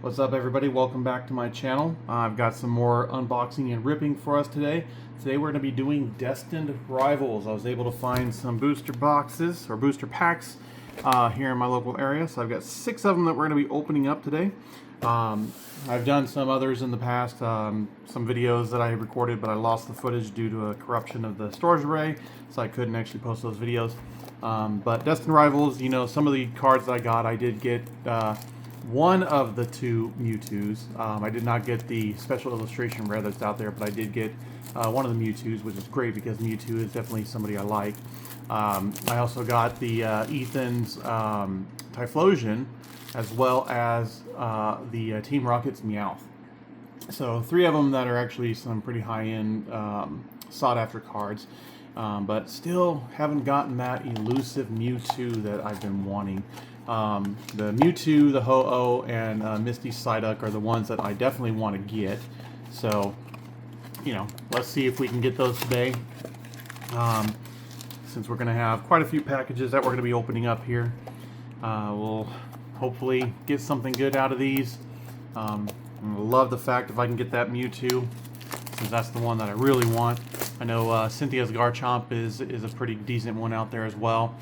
What's up, everybody? Welcome back to my channel. I've got some more unboxing and ripping for us today. Today we're going to be doing Destined Rivals. I was able to find some booster boxes or booster packs here in my local area. So I've got 6 of them that we're going to be opening up today. I've done some others in the past, some videos that I recorded, but I lost the footage due to a corruption of the storage array, so I couldn't actually post those videos. But Destined Rivals, you know, some of the cards that I got, I did get one of the 2 Mewtwo's. I did not get the special illustration rare that's out there, but I did get one of the Mewtwo's, which is great because Mewtwo is definitely somebody I like. I also got the Ethan's Typhlosion, as well as the Team Rocket's Meowth. So 3 of them that are actually some pretty high-end, sought-after cards. But still haven't gotten that elusive Mewtwo that I've been wanting. The Mewtwo, the Ho-Oh, and Misty Psyduck are the ones that I definitely want to get. So, you know, let's see if we can get those today. Since we're going to have quite a few packages that we're going to be opening up here, we'll hopefully get something good out of these. I love the fact if I can get that Mewtwo, since that's the one that I really want. I know Cynthia's Garchomp is a pretty decent one out there as well.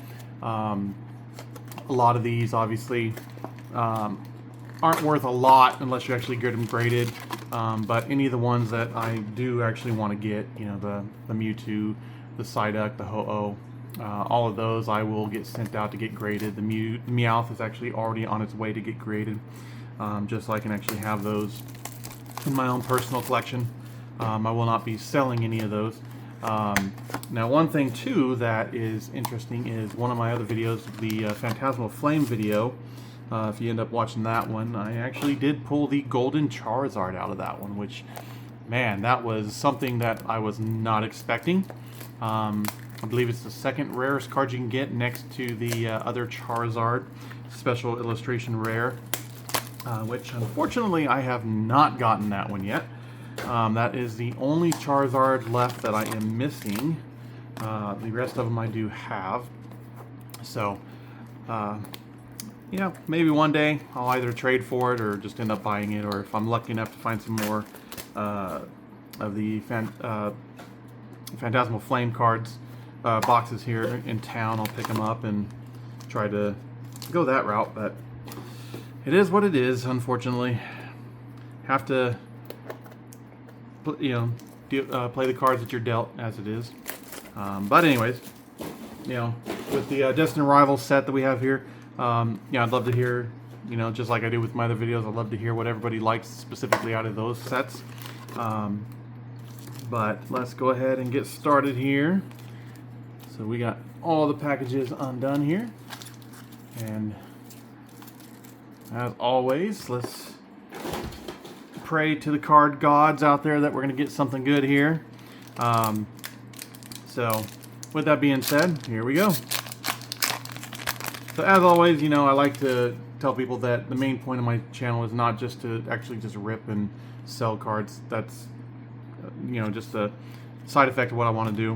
A lot of these obviously aren't worth a lot unless you actually get them graded. But any of the ones that I do actually want to get, you know, the Mewtwo, the Psyduck, the Ho-Oh, all of those I will get sent out to get graded. The Meowth is actually already on its way to get graded, just so I can actually have those in my own personal collection. I will not be selling any of those. Now, one thing too that is interesting is one of my other videos, the Phantasmal Flame video. If you end up watching that one, I actually did pull the Golden Charizard out of that one, which, man, that was something that I was not expecting. I believe it's the 2nd rarest card you can get next to the other Charizard special illustration rare, which unfortunately I have not gotten that one yet. That is the only Charizard left that I am missing. The rest of them I do have. So, yeah, maybe one day I'll either trade for it or just end up buying it, or if I'm lucky enough to find some more of the Phantasmal Flame cards boxes here in town, I'll pick them up and try to go that route. But it is what it is, unfortunately. Have to, you know, play the cards that you're dealt as it is. But anyways, you know, with the Destined Rivals set that we have here, yeah, I'd love to hear, you know, just like I do with my other videos, I'd love to hear what everybody likes specifically out of those sets. But let's go ahead and get started here. So we got all the packages undone here, and as always, let's pray to the card gods out there that we're going to get something good here. So with that being said, here we go. So as always, you know, I like to tell people that the main point of my channel is not just to actually just rip and sell cards. That's, you know, just a side effect of what I want to do.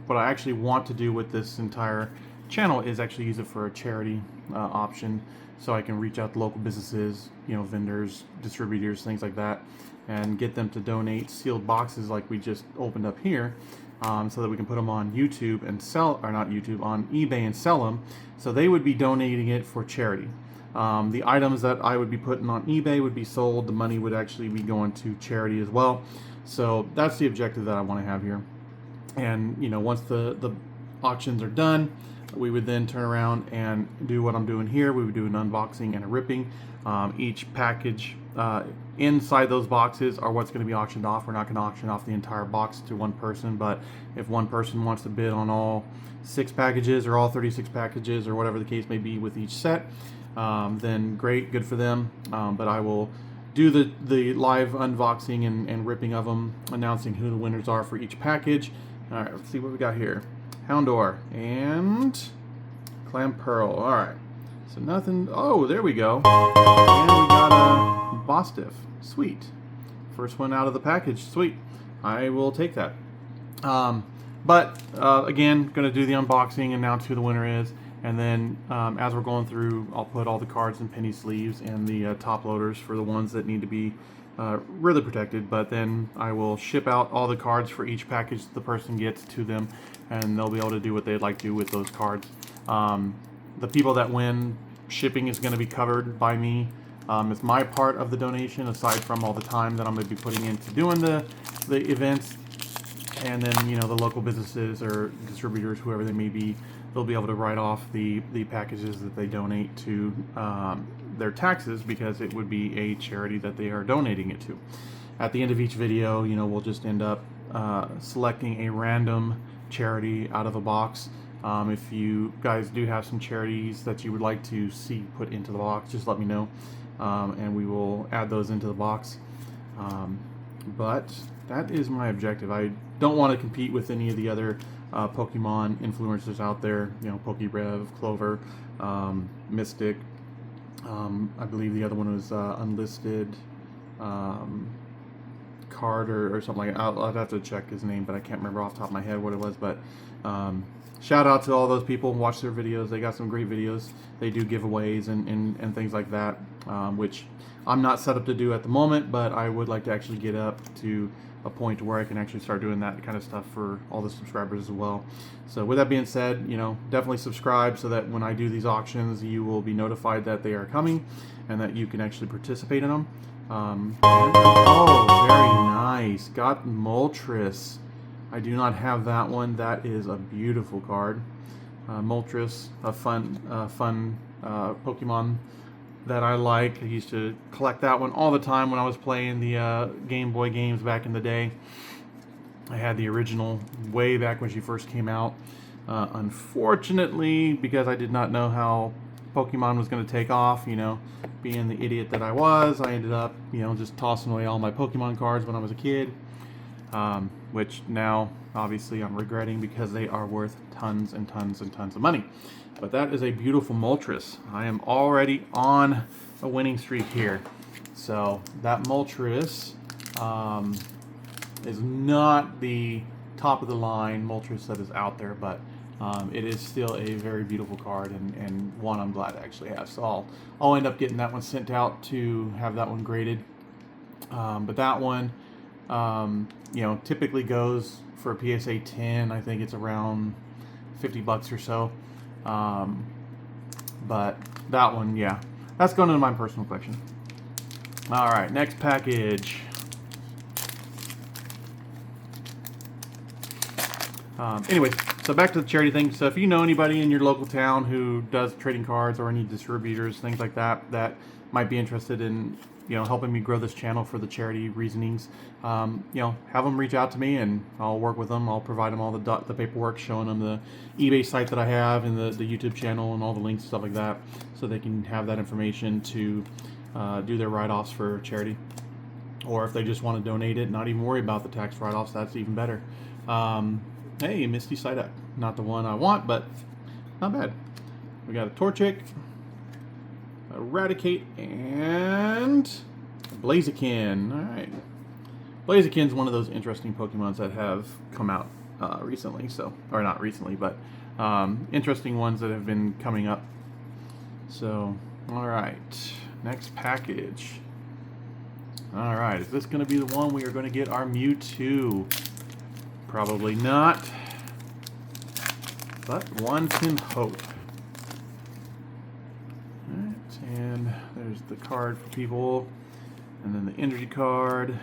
What I actually want to do with this entire channel is actually use it for a charity option, so I can reach out to local businesses, you know, vendors, distributors, things like that, and get them to donate sealed boxes like we just opened up here, so that we can put them on YouTube and sell, or not YouTube, on eBay and sell them. So they would be donating it for charity. The items that I would be putting on eBay would be sold. The money would actually be going to charity as well. So that's the objective that I want to have here. And, you know, once the auctions are done, we would then turn around and do what I'm doing here. We would do an unboxing and a ripping. Each package inside those boxes are what's going to be auctioned off. We're not going to auction off the entire box to one person, but if one person wants to bid on all 6 packages or all 36 packages or whatever the case may be with each set, then great, good for them. But I will do the live unboxing and ripping of them, announcing who the winners are for each package. All right, let's see what we got here. Houndour and Clamperl. All right, so nothing. Oh, there we go. And we got a Bostiff. Sweet. First one out of the package. Sweet. I will take that. But again, going to do the unboxing, announce who the winner is, And then as we're going through, I'll put all the cards in penny sleeves and the top loaders for the ones that need to be really protected. But then I will ship out all the cards for each package the person gets to them, and they'll be able to do what they'd like to do with those cards. The people that win, shipping is going to be covered by me. It's my part of the donation, aside from all the time that I'm going to be putting into doing the events. And then, you know, the local businesses or distributors, whoever they may be, they'll be able to write off the packages that they donate to their taxes, because it would be a charity that they are donating it to. At the end of each video, you know, we'll just end up selecting a random charity out of a box. If you guys do have some charities that you would like to see put into the box, just let me know, and we will add those into the box. But that is my objective. I don't want to compete with any of the other Pokemon influencers out there. You know, PokeRev, Clover, Mystic. I believe the other one was Unlisted Card or something like that. I'll have to check his name, but I can't remember off the top of my head what it was. But shout out to all those people. Watch their videos. They got some great videos. They do giveaways and things like that, which I'm not set up to do at the moment, but I would like to actually get up to a point where I can actually start doing that kind of stuff for all the subscribers as well. So with that being said, you know, definitely subscribe so that when I do these auctions, you will be notified that they are coming and that you can actually participate in them. Oh, very nice. Got Moltres. I do not have that one. That is a beautiful card. Moltres, a fun Pokemon that I like. I used to collect that one all the time when I was playing the Game Boy games back in the day. I had the original way back when she first came out. Unfortunately, because I did not know how Pokemon was going to take off, you know, being the idiot that I was, I ended up, you know, just tossing away all my Pokemon cards when I was a kid, which now, obviously, I'm regretting because they are worth tons and tons and tons of money. But that is a beautiful Moltres. I am already on a winning streak here. So that Moltres is not the top of the line Moltres that is out there, but it is still a very beautiful card, and one I'm glad to actually have. So I'll end up getting that one sent out to have that one graded. But that one, you know, typically goes for a PSA 10. I think it's around $50 or so. But that one, yeah, that's going into my personal collection. All right, next package. Anyways, so back to the charity thing. So if you know anybody in your local town who does trading cards, or any distributors, things like that, that might be interested in, you know, helping me grow this channel for the charity reasonings, you know, have them reach out to me and I'll work with them. I'll provide them all the paperwork, showing them the eBay site that I have and the YouTube channel and all the links and stuff like that, so they can have that information to do their write-offs for charity. Or if they just want to donate it, not even worry about the tax write-offs, that's even better. Hey, Misty Psyduck. Not the one I want, but not bad. We got a Torchic, Eradicate, and Blaziken. Alright. Blaziken's one of those interesting Pokemons that have come out recently, so, or not recently, but interesting ones that have been coming up. So, alright. Next package. Alright, is this going to be the one we are going to get our Mewtwo? Probably not, but one can hope. Alright, and there's the card for people, and then the energy card.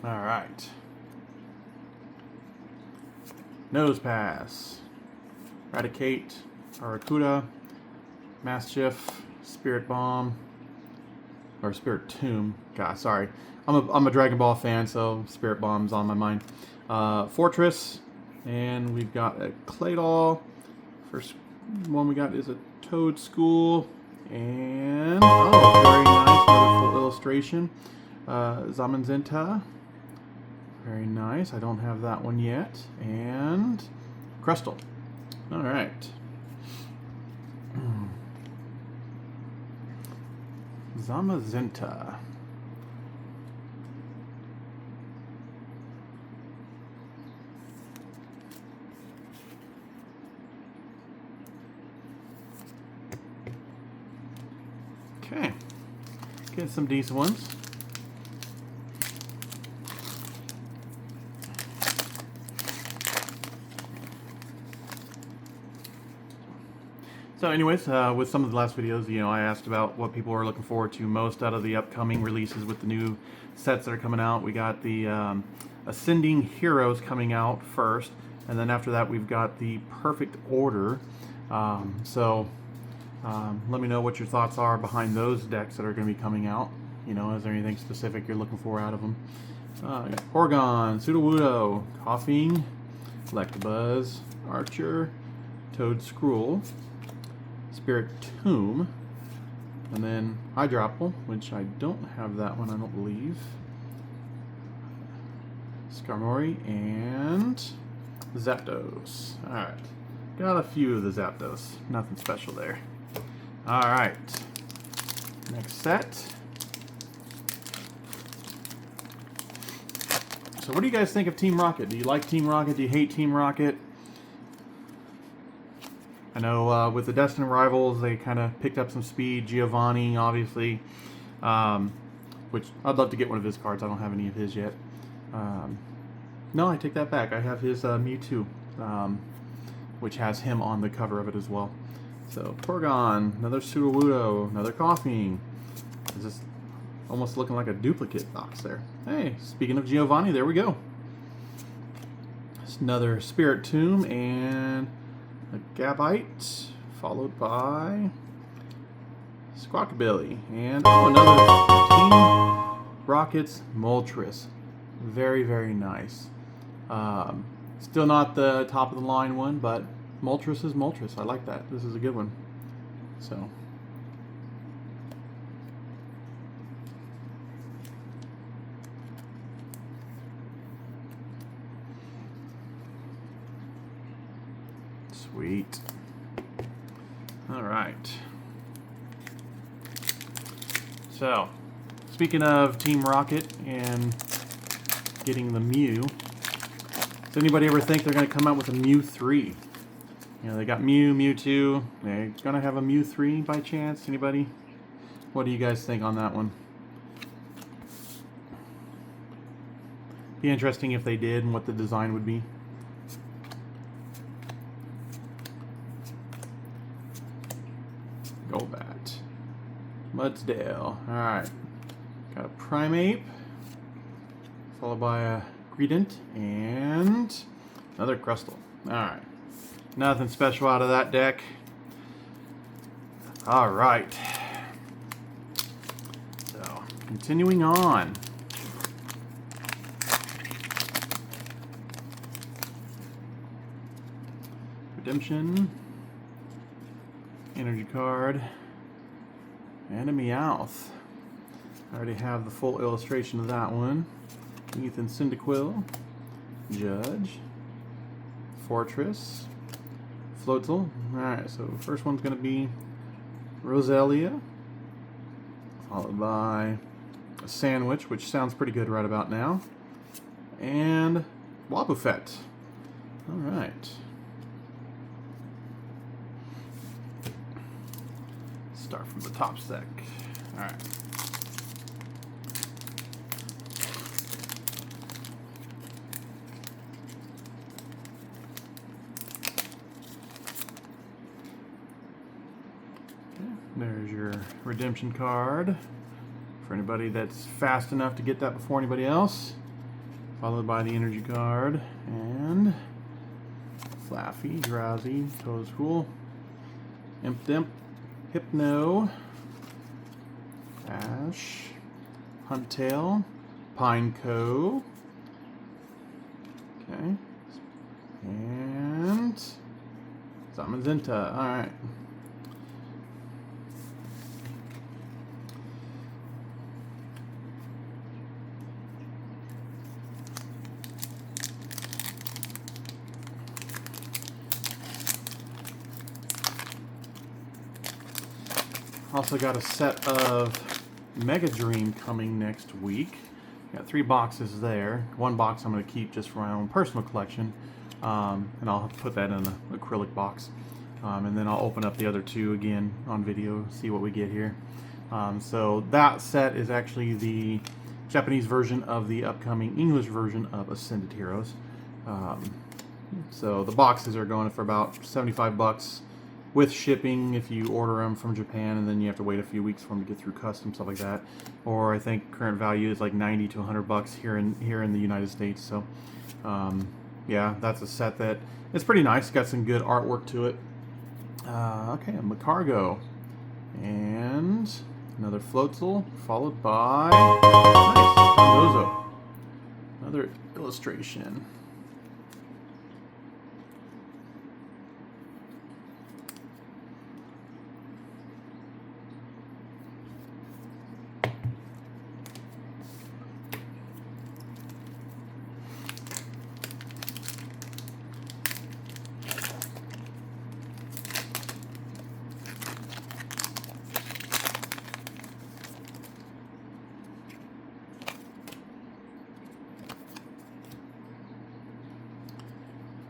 Alright. Nose Pass, Eradicate, Arrokuda, Mischief, Spirit Bomb, or Spirit Tomb. God, sorry. I'm a Dragon Ball fan, so Spirit Bomb's on my mind. Fortress, and we've got a Claydol. First one we got is a Toad School, and oh, very nice, colorful illustration. Zamazenta, very nice. I don't have that one yet. And Crystal. All right. Zamazenta. Okay, get some decent ones. So anyways, with some of the last videos, I asked about what people are looking forward to most out of the upcoming releases with the new sets that are coming out. We got the Ascending Heroes coming out first, and then after that we've got the Perfect Order. Let me know what your thoughts are behind those decks that are going to be coming out. Is there anything specific you're looking for out of them? Got Oregon, Sudowoodo, Coughing, Electabuzz, Archer, Toad Scroll, Spirit Tomb, and then Hydropple, which I don't have that one, I don't believe. Skarmory and Zapdos. Alright, got a few of the Zapdos. Nothing special there. Alright, next set. So what do you guys think of Team Rocket? Do you like Team Rocket? Do you hate Team Rocket? I know with the Destined Rivals, they kind of picked up some speed. Giovanni, obviously, which I'd love to get one of his cards. I don't have any of his yet. No, I take that back. I have his Mewtwo, which has him on the cover of it as well. So, Porygon, another Sudowoodo, another Coughing. It's just almost looking like a duplicate box there. Hey, speaking of Giovanni, there we go. It's another Spirit Tomb and a Gabite, followed by Squawkabilly, and another Team Rockets Moltres. Very, very nice. Still not the top of the line one, but Moltres is Moltres. I like that. This is a good one. So. Sweet. All right. So, speaking of Team Rocket and getting the Mew, does anybody ever think they're going to come out with a Mew 3? They got Mew, Mewtwo. They're going to have a Mew 3 by chance? Anybody? What do you guys think on that one? Be interesting if they did and what the design would be. Golbat, Mudsdale. Alright. Got a Primeape, followed by a Greedent, and another Crustle. Alright. Nothing special out of that deck. Alright. So, continuing on. Redemption. Energy card, and a Meowth. I already have the full illustration of that one. Ethan Cyndaquil, Judge, Fortress, Floatzel. Alright, so first one's going to be Roselia, followed by a Sandwich, which sounds pretty good right about now, and Wobbuffet. Alright. Start from the top stack. Alright. There's your redemption card for anybody that's fast enough to get that before anybody else. Followed by the energy card and Flaffy, Drowsy, Toadstool, Impdimp, Hypno, Ash, Huntail, Pineco, okay, and Zamazenta. Alright. Also got a set of Mega Dream coming next week. Got 3 boxes there. One box I'm going to keep just for my own personal collection, and I'll put that in an acrylic box. And then I'll open up the other 2 again on video, see what we get here. So that set is actually the Japanese version of the upcoming English version of Ascended Heroes. So the boxes are going for about 75 bucks with shipping if you order them from Japan, and then you have to wait a few weeks for them to get through customs, stuff like that. Or I think current value is like 90 to 100 bucks here in the United States. So yeah, that's a set that it's pretty nice. Got some good artwork to it. Okay, a Macargo and another Floatzel, followed by nice Cardozo. Another illustration.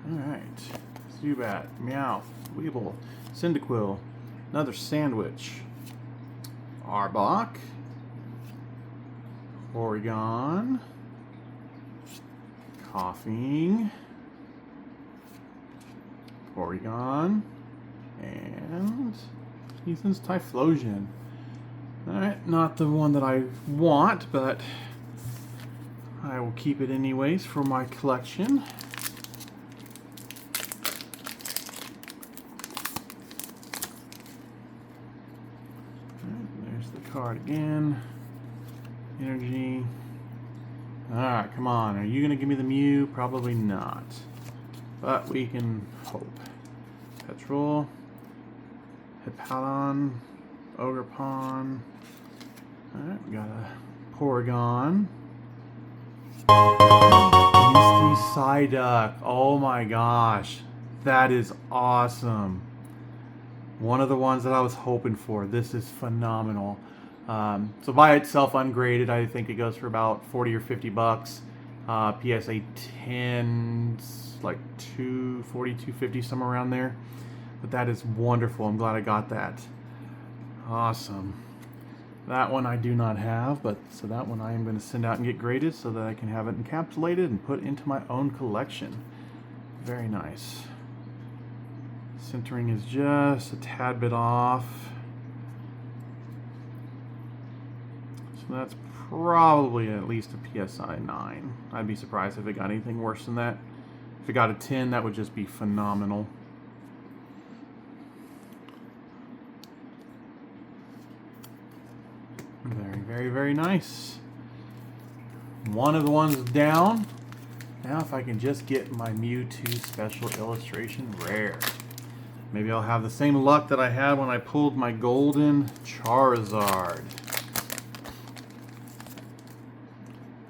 Alright, Zubat, Meowth, Weeble, Cyndaquil, another Sandwich, Arbok, Porygon, Coughing, Porygon, and Ethan's Typhlosion. Alright, not the one that I want, but I will keep it anyways for my collection. Card again. Energy. Alright, come on. Are you going to give me the Mew? Probably not. But we can hope. Petrol. Hippowdon. Ogerpon. Alright, we got a Porygon. Misty Psyduck. Oh my gosh. That is awesome. One of the ones that I was hoping for. This is phenomenal. So by itself, ungraded, I think it goes for about 40 or 50 bucks. PSA 10's like 240, 250, somewhere around there. But that is wonderful. I'm glad I got that. Awesome. That one I do not have, but so that one I am going to send out and get graded so that I can have it encapsulated and put into my own collection. Very nice. Centering is just a tad bit off. So that's probably at least a PSI 9. I'd be surprised if it got anything worse than that. If it got a 10, that would just be phenomenal. Very, very, very nice. One of the ones down. Now if I can just get my Mewtwo Special Illustration Rare. Maybe I'll have the same luck that I had when I pulled my golden Charizard.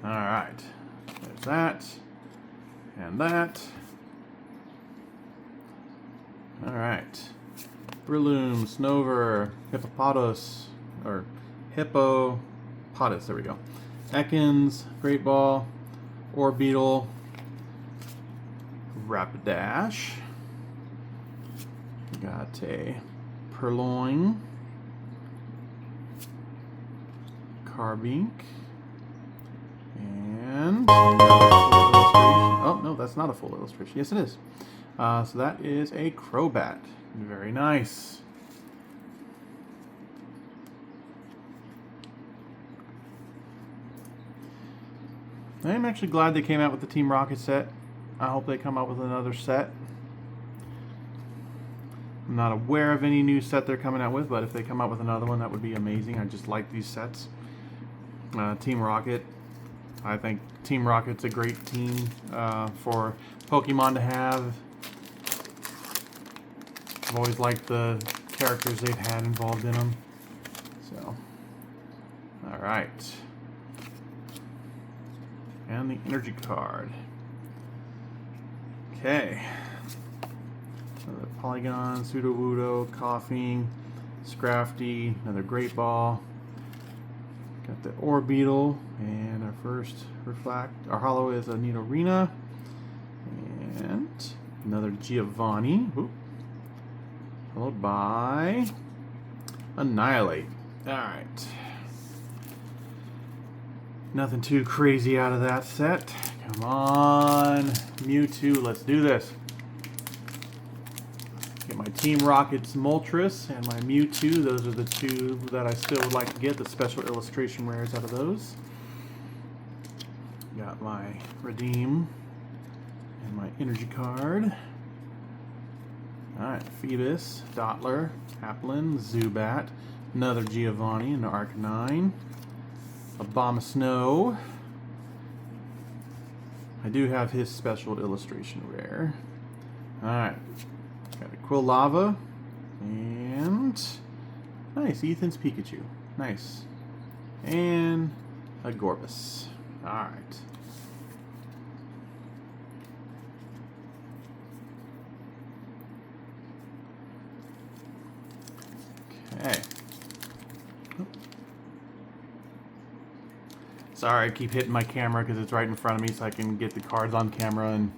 Alright. There's that. And that. Alright. Breloom, Snover, Hippopotas, or Hippopotas, there we go. Ekans, Great Ball, Orbeetle, Rapidash. Got a Purloin, Carbink, and oh no, that's not a full illustration. Yes, it is. So that is a Crobat. Very nice. I'm actually glad they came out with the Team Rocket set. I hope they come out with another set. I'm not aware of any new set they're coming out with, but if they come out with another one, that would be amazing. I just like these sets. Team Rocket. I think Team Rocket's a great team for Pokemon to have. I've always liked the characters they've had involved in them. So, alright. And the energy card. Okay. Another Polygon, Sudowoodo, Coughing, Scrafty, another Great Ball. Got the Orbeetle, and our first Reflect. Our holo is a Nidorina. And another Giovanni. Ooh. Followed by Annihilate. Alright. Nothing too crazy out of that set. Come on. Mewtwo, let's do this. Get my Team Rocket's Moltres and my Mewtwo. Those are the two that I still would like to get, the special illustration rares out of those. Got my Redeem and my Energy card. Alright, Phoebus, Dottler, Applin, Zubat, another Giovanni and the Arcanine, Abomasnow. I do have his special illustration rare. Alright, got a Quilava, and nice, Ethan's Pikachu. Nice. And a Gorbis. Alright. Okay. Sorry, I keep hitting my camera because it's right in front of me so I can get the cards on camera, and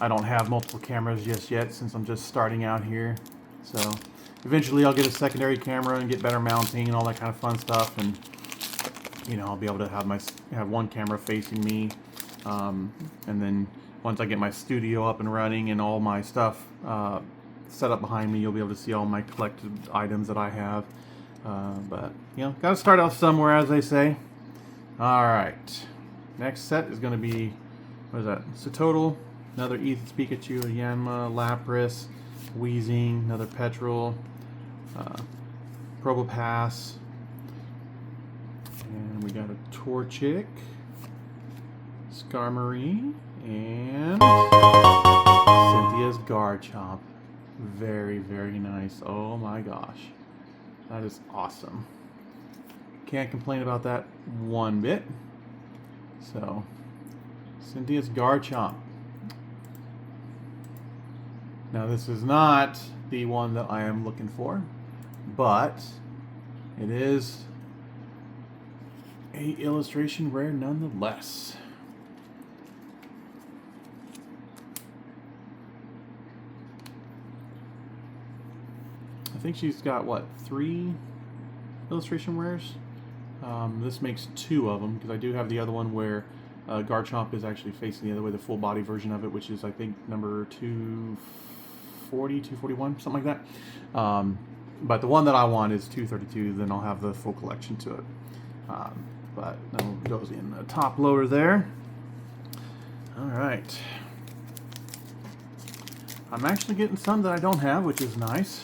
I don't have multiple cameras just yet since I'm just starting out here. So eventually I'll get a secondary camera and get better mounting and all that kind of fun stuff, and you know, I'll be able to have one camera facing me, and then once I get my studio up and running and all my stuff set up behind me, you'll be able to see all my collected items that I have. But you know, gotta start off somewhere, as they say. Alright, next set is going to be, what is that? Sotodle, another Ethan's Pikachu, a Yanma, Lapras, Weezing, another Petrel, Probopass, and we got a Torchic, Skarmory, and Cynthia's Garchomp. Very, very nice. Oh my gosh. That is awesome. Can't complain about that one bit. So, Cynthia's Garchomp. Now this is not the one that I am looking for, but it is a illustration rare nonetheless. I think she's got, what, 3 illustration rares? This makes 2 of them, because I do have the other one where Garchomp is actually facing the other way, the full body version of it, which is, I think, number 240, 241, something like that. But the one that I want is 232, then I'll have the full collection to it. But that goes in the top loader there. Alright. I'm actually getting some that I don't have, which is nice.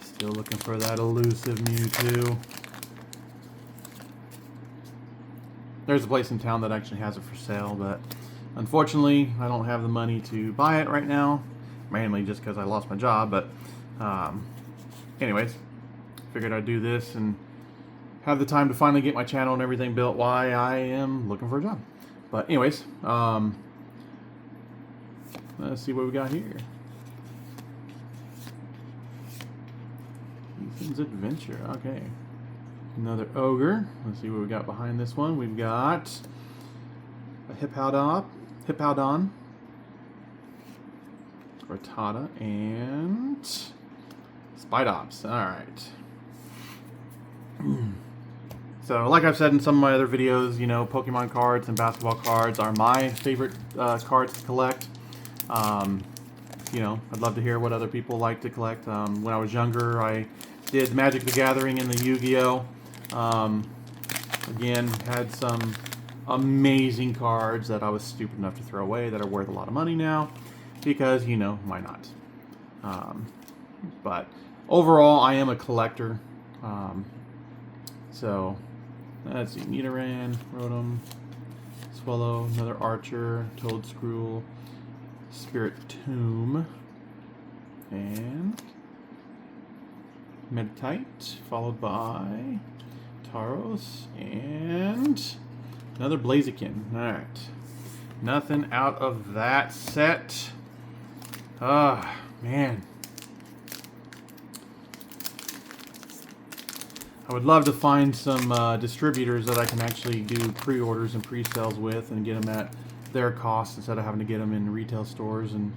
Still looking for that elusive Mewtwo. There's a place in town that actually has it for sale, but unfortunately I don't have the money to buy it right now, mainly just because I lost my job. But anyways, figured I'd do this and have the time to finally get my channel and everything built while I am looking for a job. But anyways, let's see what we got here. Ethan's Adventure. Okay. Another Ogre. Let's see what we got behind this one. We've got a Hippowdon, Rattata, and Spidops. Alright. So, like I've said in some of my other videos, you know, Pokemon cards and basketball cards are my favorite cards to collect. You know, I'd love to hear what other people like to collect. When I was younger, I did Magic the Gathering and the Yu-Gi-Oh! Again, had some amazing cards that I was stupid enough to throw away that are worth a lot of money now, because, you know, why not? But overall, I am a collector. So, let's see, Nidoran, Rotom, Swallow, another Archer, Toadscruel, Spirit Tomb, and Meditite, followed by Tauros, and another Blaziken. Alright. Nothing out of that set. Ah, man. I would love to find some distributors that I can actually do pre-orders and pre-sales with and get them at their cost instead of having to get them in retail stores and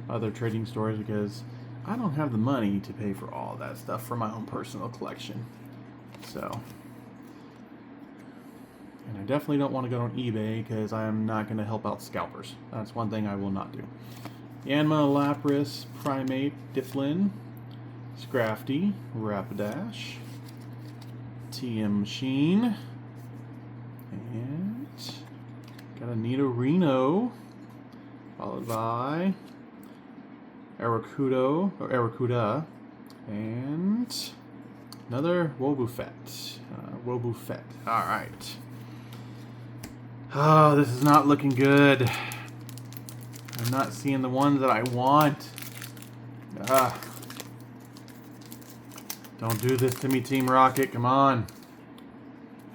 other trading stores, because I don't have the money to pay for all that stuff for my own personal collection. So, and I definitely don't want to go on eBay because I'm not going to help out scalpers. That's one thing I will not do. Yanma, Lapras, Primate, Difflin, Scrafty, Rapidash, TM Machine, and got a Nidorino, followed by Aracuda, and another Wobbuffet. Wobbuffet. All right. Oh, this is not looking good. I'm not seeing the ones that I want. Don't do this to me, Team Rocket. Come on.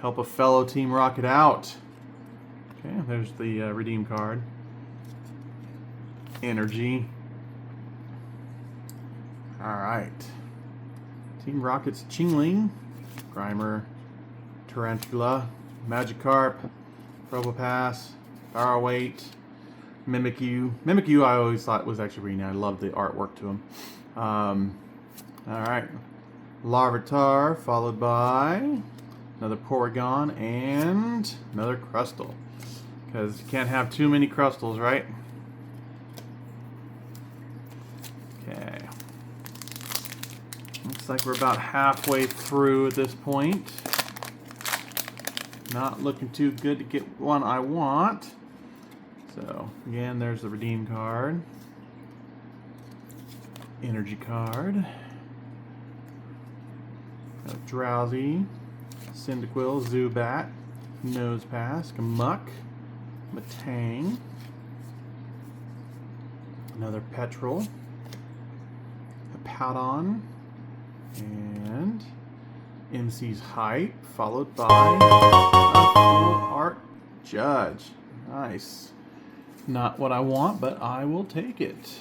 Help a fellow Team Rocket out. Okay, there's the redeem card. Energy. Alright. Team Rocket's Chingling, Grimer, Tarantula, Magikarp, Probopass, Barrowweight, Mimikyu. Mimikyu I always thought was actually really nice. I love the artwork to him. Alright. Larvitar, followed by another Porygon and another Crustle. Because you can't have too many Crustles, right? Okay. Looks like we're about halfway through at this point. Not looking too good to get one I want. So, again, there's the redeem card. Energy card. Drowsy, Cyndaquil, Zubat, Nosepass, Muck, Matang, another Petrol, a Powdon, and MC's Hype, followed by a Full Art Judge. Nice. Not what I want, but I will take it.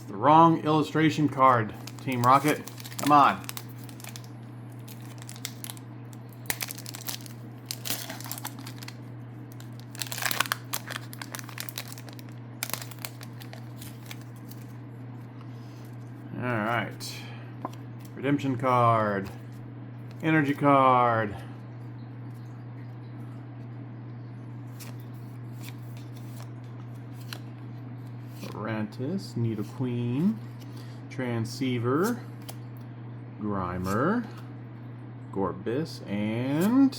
The wrong illustration card, Team Rocket. Come on. Alright. Redemption card. Energy card. Rantis, Nidoqueen, Transceiver, Grimer, Gorbis, and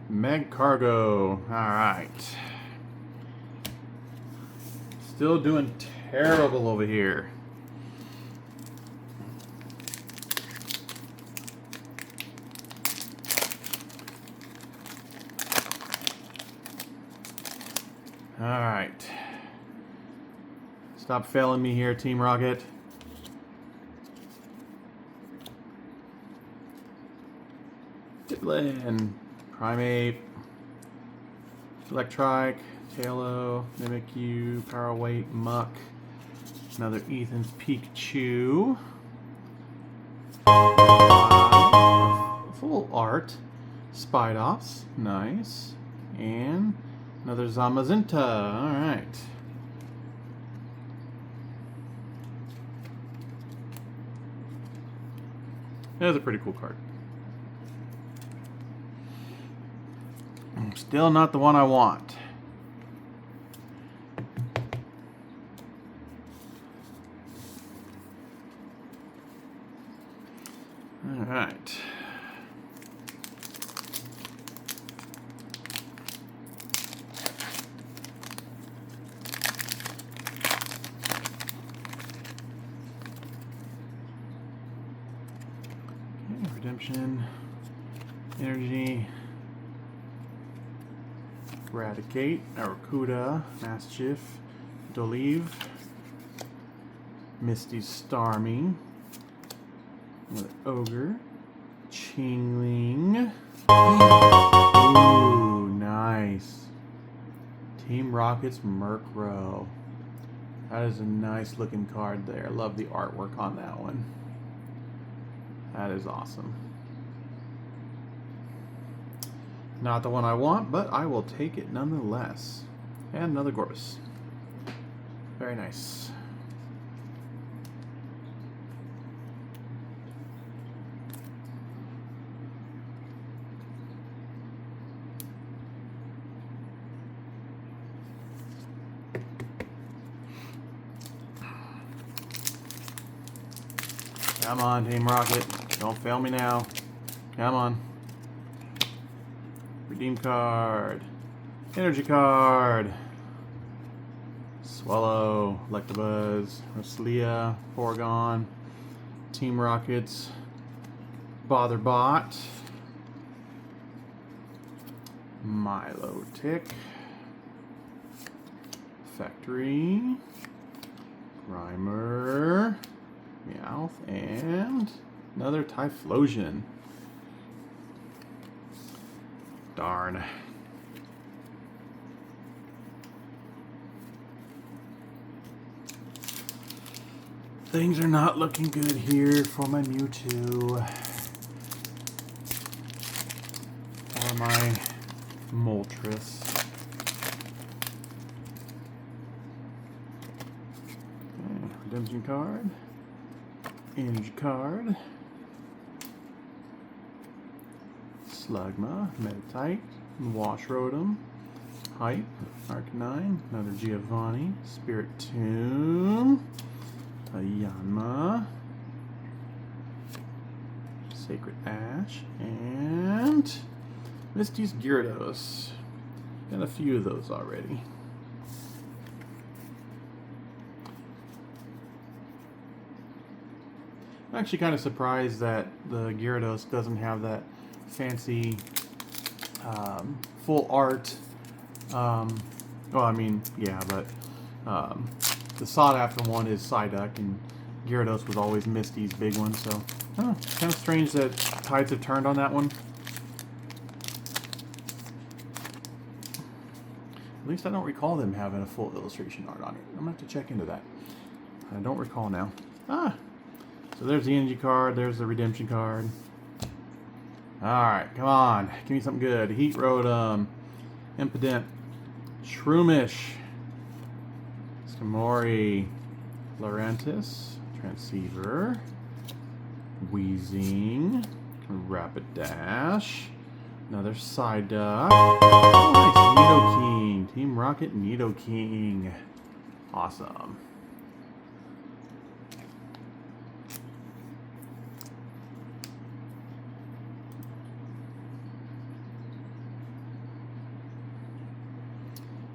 Magcargo. Alright. Still doing terrible over here. Alright. Stop failing me here, Team Rocket. Diglett, Primate, Electrike, Tailo, Mimikyu, Powerweight, Muck, another Ethan's Pikachu. Full Art, Spidops, nice, and another Zamazinta. All right. That was a pretty cool card. Still not the one I want. All right. Redemption, Energy, Eradicate, Aracuda, Mischief, Dolive, Misty Starmie, another Ogre, Chingling. Ooh, nice. Team Rocket's Murkrow. That is a nice looking card there. I love the artwork on that one. That is awesome. Not the one I want, but I will take it nonetheless. And another Gorbis. Very nice. Come on, Team Rocket. Don't fail me now. Come on. Redeem card. Energy card. Swallow. Electabuzz. Rosalia. Porygon. Team Rockets. Botherbot. Milotic. Factory. Grimer. Meowth. And another Typhlosion. Darn. Things are not looking good here for my Mewtwo. Or my Moltres. Okay, redemption card. Energy card. Slugma, Meditite, Washrotom, Hype, Arcanine, another Giovanni, Spiritomb, a Yanma, Sacred Ash, and Misty's Gyarados. Got a few of those already. I'm actually kind of surprised that the Gyarados doesn't have that fancy full art. Well, I mean, yeah, but the sought after one is Psyduck, and Gyarados was always Misty's big one, so kind of strange that tides have turned on that one. At least I don't recall them having a full illustration art on it. I'm gonna have to check into that. I don't recall now. So there's the energy card, there's the redemption card. Alright, come on. Give me something good. Heat Rotom, Impidimp, Shroomish, Skamori, Lurantis, Transceiver, Weezing, Rapidash, another Psyduck. Oh, nice. Nidoking. Team Rocket Nidoking. Awesome.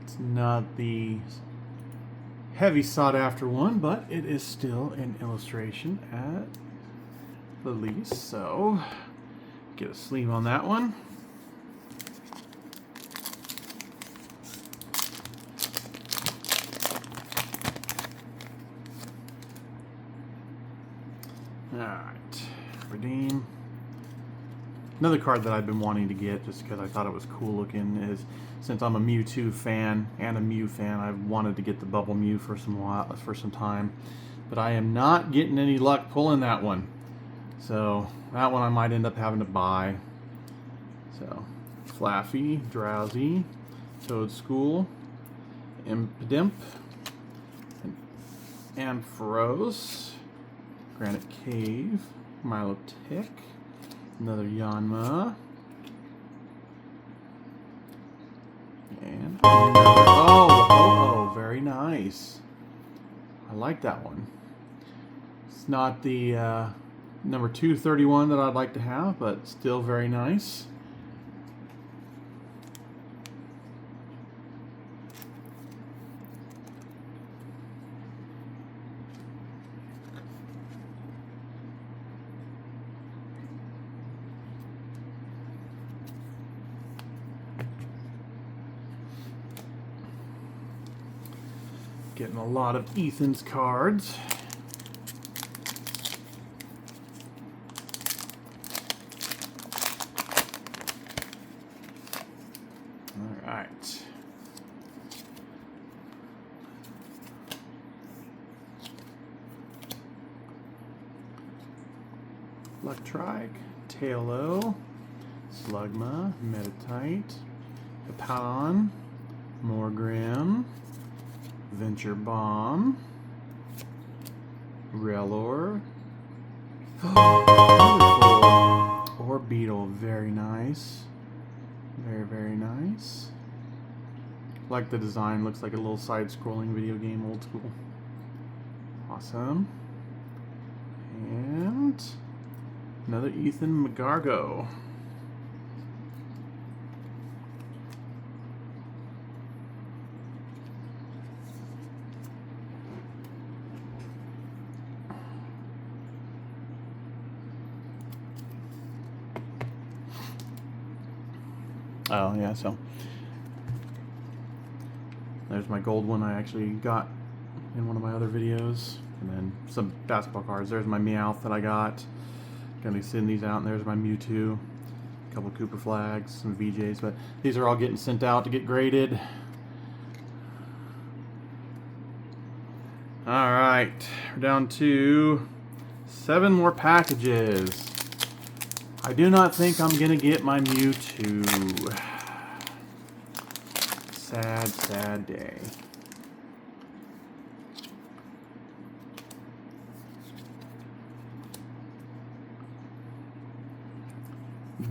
It's not the heavy sought after one, but it is still an illustration at the least, so get a sleeve on that one. Alright, redeem. Another card that I've been wanting to get just because I thought it was cool looking is, since I'm a Mewtwo fan and a Mew fan, I've wanted to get the Bubble Mew for some time. But I am not getting any luck pulling that one. So that one I might end up having to buy. So Flaffy, Drowsy, Toadschool, Impidimp, Ampharos, Granite Cave, Milotic, another Yanma, and another, oh, very nice. I like that one. It's not the number 231 that I'd like to have, but still very nice. Getting a lot of Ethan's cards. All right. Electrike, Tailo, Slugma, Metatite, Hippowdon, Morgrim, Venture Bomb, Rellor, or Beetle, very nice. Very, very nice. Like the design, looks like a little side-scrolling video game, old school. Awesome. And another Ethan McGargo. Oh yeah, so there's my gold one I actually got in one of my other videos, and then some basketball cards. There's my Meowth that I got. Gonna be sending these out, and there's my Mewtwo, a couple Cooper flags, some VJs, but these are all getting sent out to get graded. All right, we're down to 7 more packages. I do not think I'm gonna get my Mewtwo. Sad, sad day.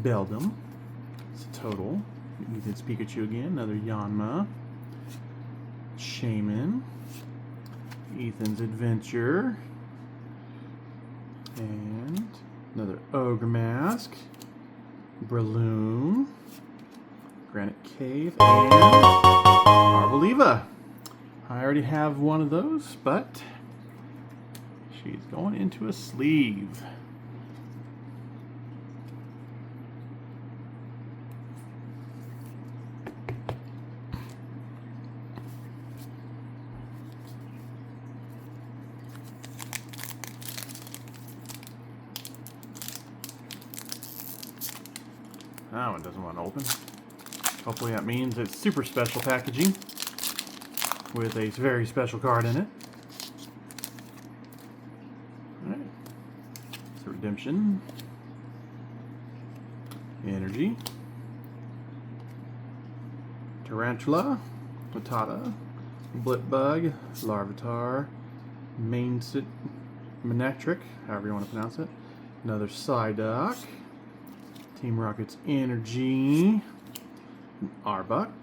Beldum. It's a total. It's Pikachu again. Another Yanma. Shaman. Ethan's Adventure. And another Ogre Mask, Breloom, Granite Cave, and Arboliva. I already have one of those, but she's going into a sleeve. That one doesn't want to open. Hopefully that means it's super special packaging with a very special card in it. Alright. So Redemption. Energy. Tarantula. Matata. Blipbug. Larvitar. Manectric, however you want to pronounce it. Another Psyduck. Team Rocket's Energy, Arbok,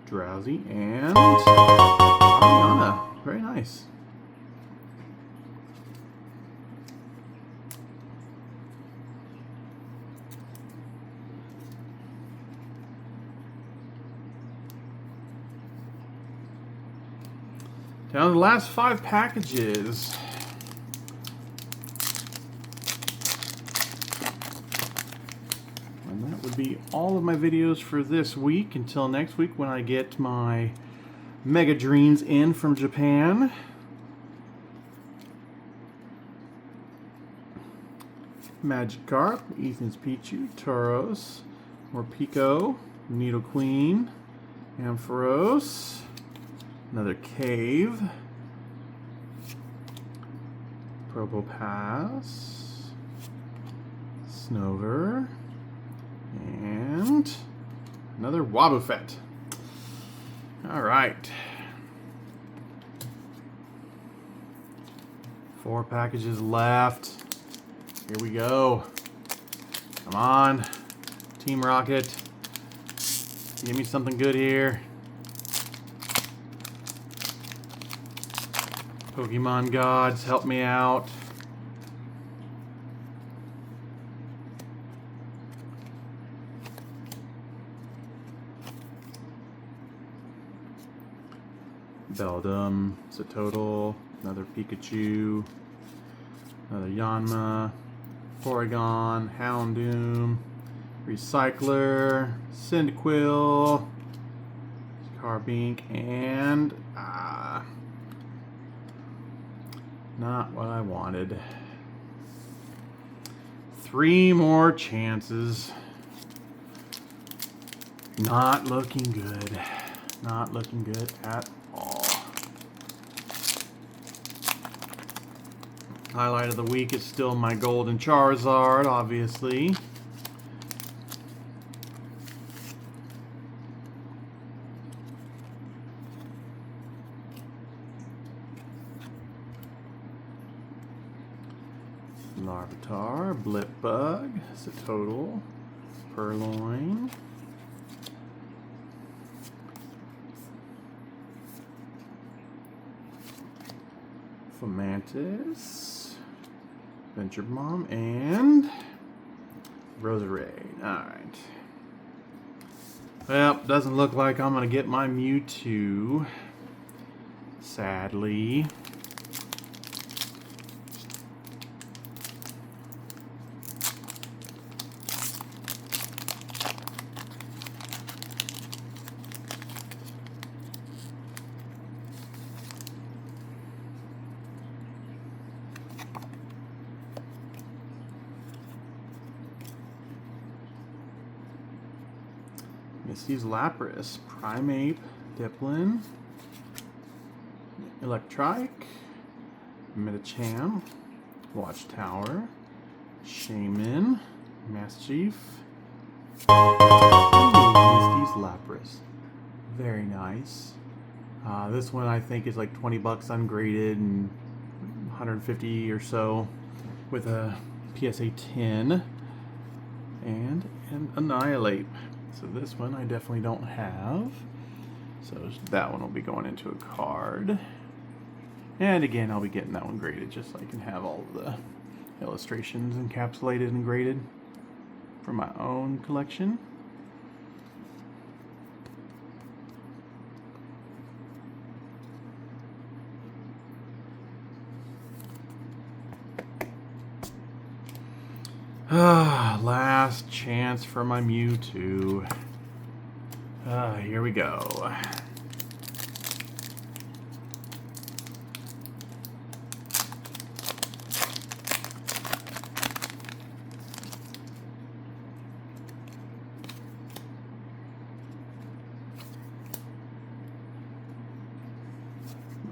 Drowsy, and Ariana. Very nice. Down to the last 5 packages. And that would be all of my videos for this week. Until next week when I get my Mega Dreams in from Japan. Magikarp, Ethan's Pichu, Tauros, Morpeko, Nidoqueen, Ampharos, another Cave, Probopass, Snover, and another Wobbuffet. Alright. 4 packages left. Here we go. Come on. Team Rocket. Give me something good here. Pokemon gods, help me out. Beldum, Satotal, another Pikachu, another Yanma, Porygon, Houndoom, Recycler, Cyndaquil, Carbink, and not what I wanted. 3 more chances. Not looking good. Not looking good at all. Highlight of the week is still my golden Charizard, obviously. Larvitar, Blipbug, Satotal, Purloin, Fomantis, Venture Bomb, and Roserade. Alright. Well, doesn't look like I'm going to get my Mewtwo, sadly. Misty's Lapras, Primeape, Dipplin, Electrike, Medicham, Watchtower, Shaman, Mastiff, Misty's Lapras. Very nice. This one I think is like 20 bucks ungraded and 150 or so with a PSA 10 and an Annihilate. So this one I definitely don't have. So that one will be going into a card. And again, I'll be getting that one graded just so I can have all of the illustrations encapsulated and graded for my own collection. Last chance for my Mewtwo. Here we go.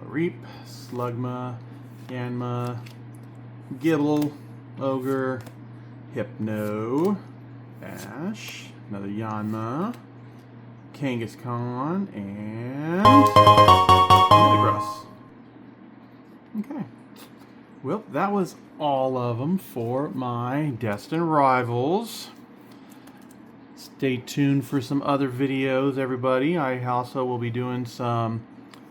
Reap, Slugma, Yanma, Gible, Ogre, Hypno, Ash, another Yanma, Kangaskhan, and Metagross. Okay. Well, that was all of them for my Destined Rivals. Stay tuned for some other videos, everybody. I also will be doing some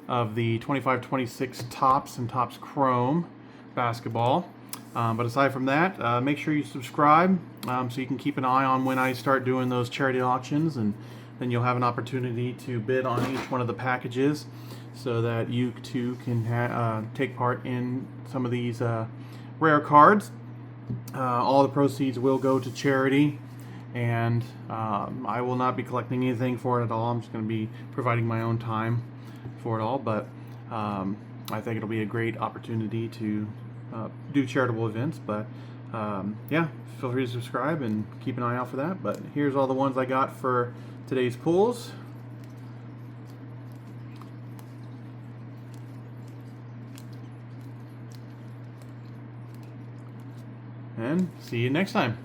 of the 25-26 Topps and Topps Chrome basketball. But aside from that, make sure you subscribe so you can keep an eye on when I start doing those charity auctions, and then you'll have an opportunity to bid on each one of the packages so that you too can take part in some of these rare cards. All the proceeds will go to charity, and I will not be collecting anything for it at all. I'm just going to be providing my own time for it all, but I think it'll be a great opportunity to do charitable events. But yeah, feel free to subscribe and keep an eye out for that. But here's all the ones I got for today's pulls. And see you next time.